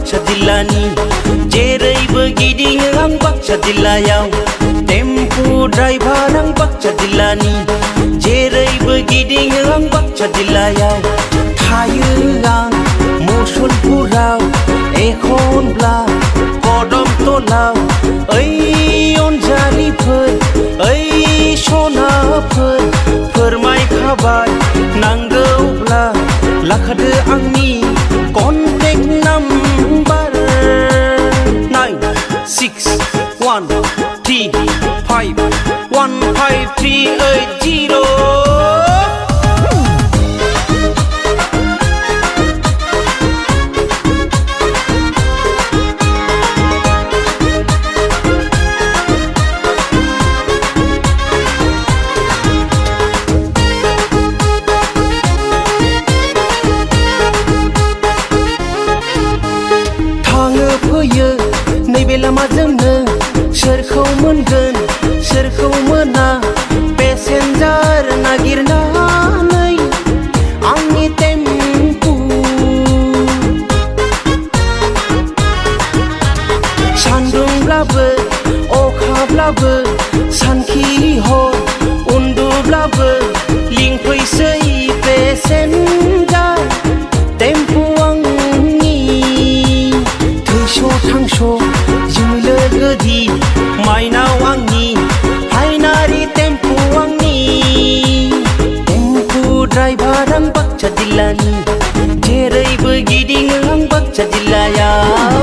बाक्सा जिल्लानि जेरैबो गिदिङो आं बाक्सा जिल्लायाव टेम्पु ड्राइभार आं बाक्सा जिल्लानि जेरैबो गिदिङो आं बाक्सा जिल्लायाव थायो आं मुसलपुराव एखनब्ला कदमतलाव ओइ अनजालिफोर ओइ सनाफोर फोरमायखाबाय नांगौब्ला लाखादो आंनि कन्टेक्ट नाम्बार 9613515380 फैयो नैबे लामाजोंनो सोरखौ मोनगोन सोरखौ मोना पेसेन्जार नागिरनानै आंनि टेम्पु सान्दुंब्लाबो अखाब्लाबो सानखि हर उन्दुब्लाबो लिंफैसै पेसेन्जार टेम्पु थांस' जों लोगोदि माइनाव आंनि हायनारि टेम्पु आंनि टेम्पु ड्राइभार आं बाक्सा जिल्लानि जेरैबो गिदिङो आं बाक्सा जिल्लायाव